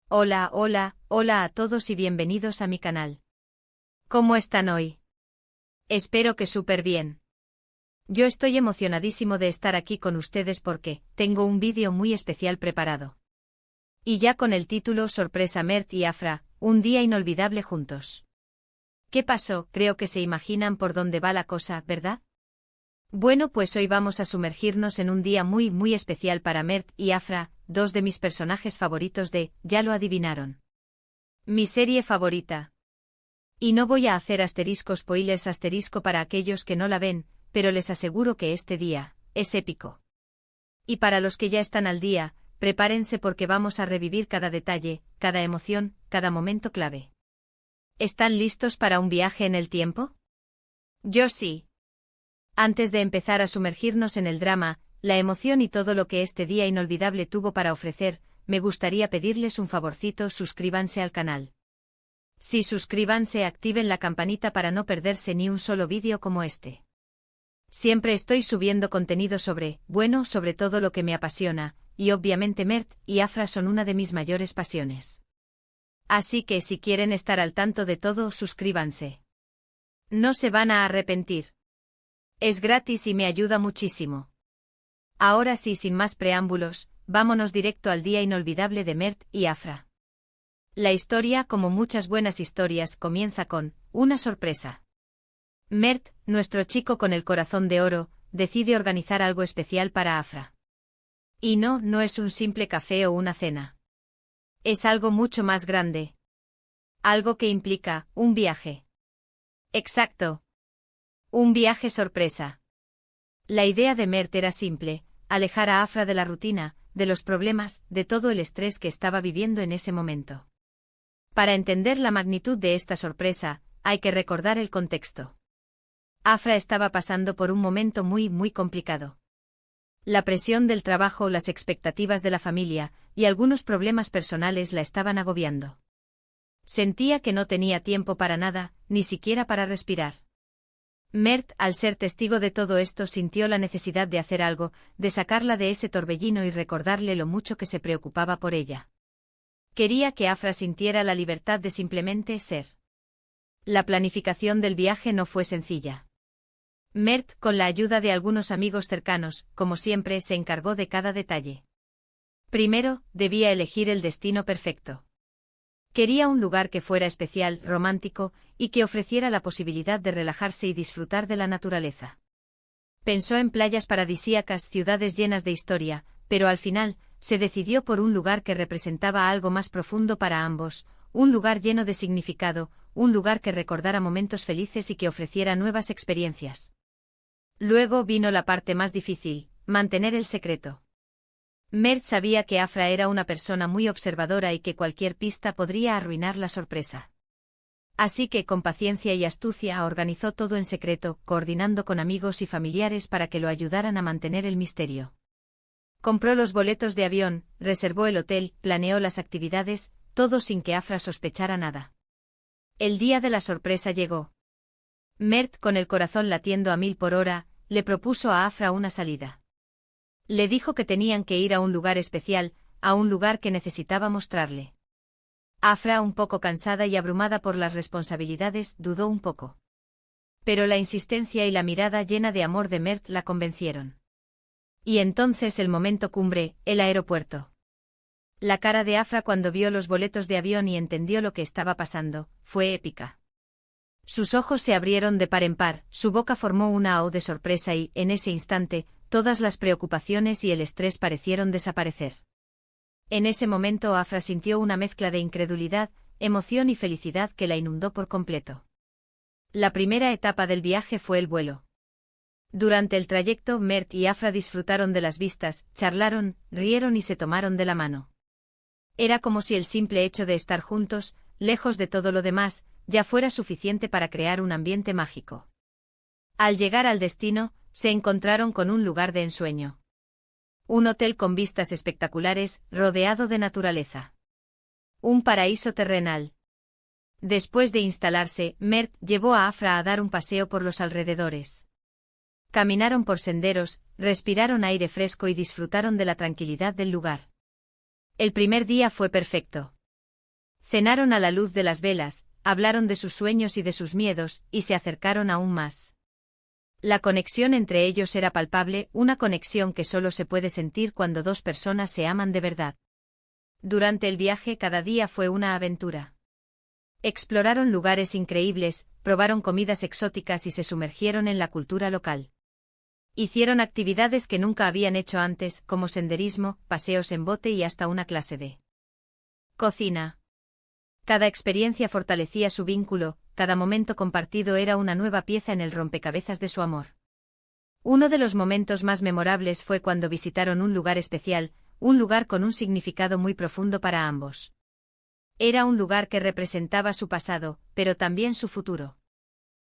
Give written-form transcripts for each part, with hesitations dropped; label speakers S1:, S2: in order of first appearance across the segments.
S1: Hola, hola, hola a todos y bienvenidos a mi canal. ¿Cómo están hoy? Espero que súper bien. Yo estoy emocionadísimo de estar aquí con ustedes porque tengo un vídeo muy especial preparado. Y ya con el título Sorpresa Mert y Afra, un día inolvidable juntos. ¿Qué pasó? Creo que se imaginan por dónde va la cosa, ¿verdad? Bueno, pues hoy vamos a sumergirnos en un día muy especial para Mert y Afra, dos de mis personajes favoritos ya lo adivinaron. Mi serie favorita. Y no voy a hacer spoilers para aquellos que no la ven, pero les aseguro que este día es épico. Y para los que ya están al día, prepárense porque vamos a revivir cada detalle, cada emoción, cada momento clave. ¿Están listos para un viaje en el tiempo? Yo sí. Antes de empezar a sumergirnos en el drama, la emoción y todo lo que este día inolvidable tuvo para ofrecer, me gustaría pedirles un favorcito: suscríbanse al canal. Sí, suscríbanse, activen la campanita para no perderse ni un solo vídeo como este. Siempre estoy subiendo contenido sobre todo lo que me apasiona, y obviamente Mert y Afra son una de mis mayores pasiones. Así que si quieren estar al tanto de todo, suscríbanse. No se van a arrepentir. Es gratis y me ayuda muchísimo. Ahora sí, sin más preámbulos, vámonos directo al día inolvidable de Mert y Afra. La historia, como muchas buenas historias, comienza con una sorpresa. Mert, nuestro chico con el corazón de oro, decide organizar algo especial para Afra. Y no es un simple café o una cena. Es algo mucho más grande. Algo que implica un viaje. Exacto. Un viaje sorpresa. La idea de Mert era simple: alejar a Afra de la rutina, de los problemas, de todo el estrés que estaba viviendo en ese momento. Para entender la magnitud de esta sorpresa, hay que recordar el contexto. Afra estaba pasando por un momento muy complicado. La presión del trabajo, las expectativas de la familia, y algunos problemas personales la estaban agobiando. Sentía que no tenía tiempo para nada, ni siquiera para respirar. Mert, al ser testigo de todo esto, sintió la necesidad de hacer algo, de sacarla de ese torbellino y recordarle lo mucho que se preocupaba por ella. Quería que Afra sintiera la libertad de simplemente ser. La planificación del viaje no fue sencilla. Mert, con la ayuda de algunos amigos cercanos, como siempre, se encargó de cada detalle. Primero, debía elegir el destino perfecto. Quería un lugar que fuera especial, romántico, y que ofreciera la posibilidad de relajarse y disfrutar de la naturaleza. Pensó en playas paradisíacas, ciudades llenas de historia, pero al final, se decidió por un lugar que representaba algo más profundo para ambos, un lugar lleno de significado, un lugar que recordara momentos felices y que ofreciera nuevas experiencias. Luego vino la parte más difícil: mantener el secreto. Mert sabía que Afra era una persona muy observadora y que cualquier pista podría arruinar la sorpresa. Así que, con paciencia y astucia, organizó todo en secreto, coordinando con amigos y familiares para que lo ayudaran a mantener el misterio. Compró los boletos de avión, reservó el hotel, planeó las actividades, todo sin que Afra sospechara nada. El día de la sorpresa llegó. Mert, con el corazón latiendo a 1000 por hora, le propuso a Afra una salida. Le dijo que tenían que ir a un lugar especial, a un lugar que necesitaba mostrarle. Afra, un poco cansada y abrumada por las responsabilidades, dudó un poco. Pero la insistencia y la mirada llena de amor de Mert la convencieron. Y entonces el momento cumbre: el aeropuerto. La cara de Afra cuando vio los boletos de avión y entendió lo que estaba pasando, fue épica. Sus ojos se abrieron de par en par, su boca formó una O de sorpresa y, en ese instante, todas las preocupaciones y el estrés parecieron desaparecer. En ese momento Afra sintió una mezcla de incredulidad, emoción y felicidad que la inundó por completo. La primera etapa del viaje fue el vuelo. Durante el trayecto, Mert y Afra disfrutaron de las vistas, charlaron, rieron y se tomaron de la mano. Era como si el simple hecho de estar juntos, lejos de todo lo demás, ya fuera suficiente para crear un ambiente mágico. Al llegar al destino, se encontraron con un lugar de ensueño. Un hotel con vistas espectaculares, rodeado de naturaleza. Un paraíso terrenal. Después de instalarse, Mert llevó a Afra a dar un paseo por los alrededores. Caminaron por senderos, respiraron aire fresco y disfrutaron de la tranquilidad del lugar. El primer día fue perfecto. Cenaron a la luz de las velas, hablaron de sus sueños y de sus miedos, y se acercaron aún más. La conexión entre ellos era palpable, una conexión que solo se puede sentir cuando dos personas se aman de verdad. Durante el viaje cada día fue una aventura. Exploraron lugares increíbles, probaron comidas exóticas y se sumergieron en la cultura local. Hicieron actividades que nunca habían hecho antes, como senderismo, paseos en bote y hasta una clase de cocina. Cada experiencia fortalecía su vínculo, cada momento compartido era una nueva pieza en el rompecabezas de su amor. Uno de los momentos más memorables fue cuando visitaron un lugar especial, un lugar con un significado muy profundo para ambos. Era un lugar que representaba su pasado, pero también su futuro.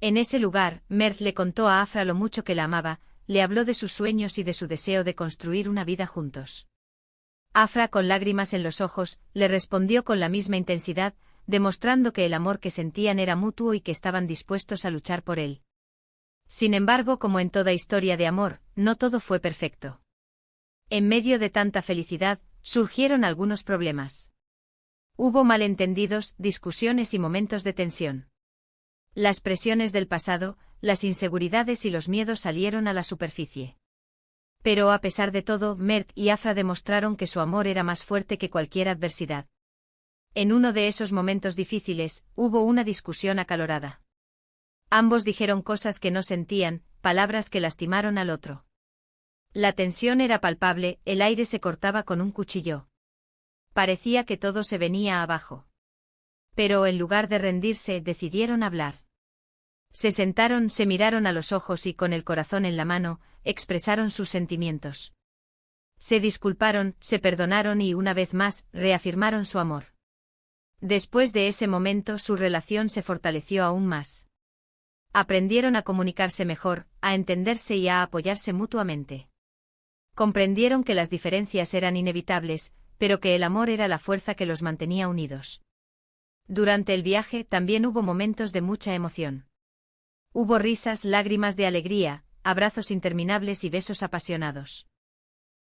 S1: En ese lugar, Mert le contó a Afra lo mucho que la amaba, le habló de sus sueños y de su deseo de construir una vida juntos. Afra, con lágrimas en los ojos, le respondió con la misma intensidad, demostrando que el amor que sentían era mutuo y que estaban dispuestos a luchar por él. Sin embargo, como en toda historia de amor, no todo fue perfecto. En medio de tanta felicidad, surgieron algunos problemas. Hubo malentendidos, discusiones y momentos de tensión. Las presiones del pasado, las inseguridades y los miedos salieron a la superficie. Pero a pesar de todo, Mert y Afra demostraron que su amor era más fuerte que cualquier adversidad. En uno de esos momentos difíciles, hubo una discusión acalorada. Ambos dijeron cosas que no sentían, palabras que lastimaron al otro. La tensión era palpable, el aire se cortaba con un cuchillo. Parecía que todo se venía abajo. Pero en lugar de rendirse, decidieron hablar. Se sentaron, se miraron a los ojos y, con el corazón en la mano, expresaron sus sentimientos. Se disculparon, se perdonaron y, una vez más, reafirmaron su amor. Después de ese momento, su relación se fortaleció aún más. Aprendieron a comunicarse mejor, a entenderse y a apoyarse mutuamente. Comprendieron que las diferencias eran inevitables, pero que el amor era la fuerza que los mantenía unidos. Durante el viaje también hubo momentos de mucha emoción. Hubo risas, lágrimas de alegría, abrazos interminables y besos apasionados.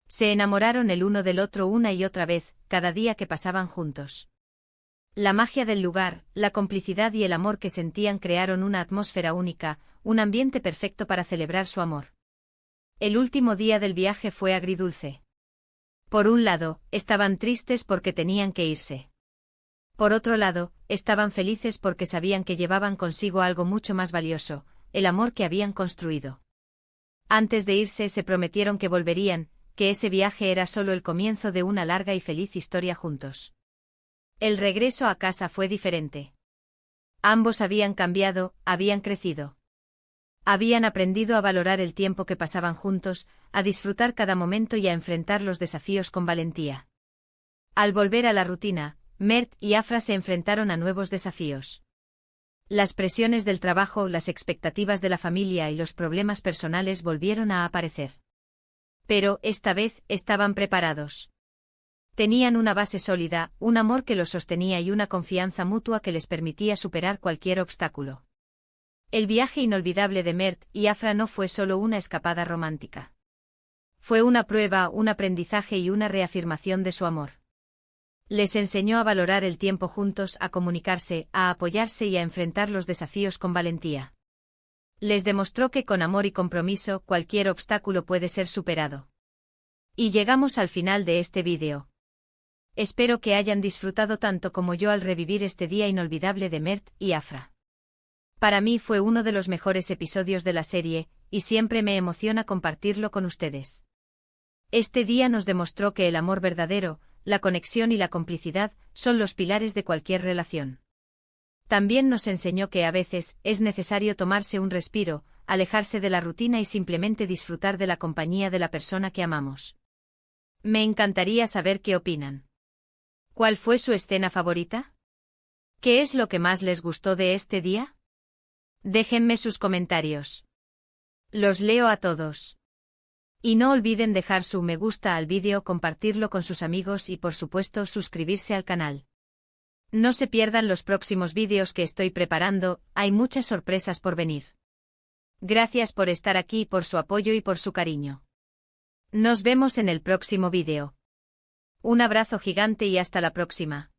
S1: Se enamoraron el uno del otro una y otra vez, cada día que pasaban juntos. La magia del lugar, la complicidad y el amor que sentían crearon una atmósfera única, un ambiente perfecto para celebrar su amor. El último día del viaje fue agridulce. Por un lado, estaban tristes porque tenían que irse. Por otro lado, estaban felices porque sabían que llevaban consigo algo mucho más valioso, el amor que habían construido. Antes de irse se prometieron que volverían, que ese viaje era solo el comienzo de una larga y feliz historia juntos. El regreso a casa fue diferente. Ambos habían cambiado, habían crecido. Habían aprendido a valorar el tiempo que pasaban juntos, a disfrutar cada momento y a enfrentar los desafíos con valentía. Al volver a la rutina, Mert y Afra se enfrentaron a nuevos desafíos. Las presiones del trabajo, las expectativas de la familia y los problemas personales volvieron a aparecer. Pero, esta vez, estaban preparados. Tenían una base sólida, un amor que los sostenía y una confianza mutua que les permitía superar cualquier obstáculo. El viaje inolvidable de Mert y Afra no fue solo una escapada romántica. Fue una prueba, un aprendizaje y una reafirmación de su amor. Les enseñó a valorar el tiempo juntos, a comunicarse, a apoyarse y a enfrentar los desafíos con valentía. Les demostró que con amor y compromiso cualquier obstáculo puede ser superado. Y llegamos al final de este vídeo. Espero que hayan disfrutado tanto como yo al revivir este día inolvidable de Mert y Afra. Para mí fue uno de los mejores episodios de la serie, y siempre me emociona compartirlo con ustedes. Este día nos demostró que el amor verdadero, la conexión y la complicidad son los pilares de cualquier relación. También nos enseñó que a veces es necesario tomarse un respiro, alejarse de la rutina y simplemente disfrutar de la compañía de la persona que amamos. Me encantaría saber qué opinan. ¿Cuál fue su escena favorita? ¿Qué es lo que más les gustó de este día? Déjenme sus comentarios. Los leo a todos. Y no olviden dejar su me gusta al vídeo, compartirlo con sus amigos y por supuesto suscribirse al canal. No se pierdan los próximos vídeos que estoy preparando, hay muchas sorpresas por venir. Gracias por estar aquí, por su apoyo y por su cariño. Nos vemos en el próximo vídeo. Un abrazo gigante y hasta la próxima.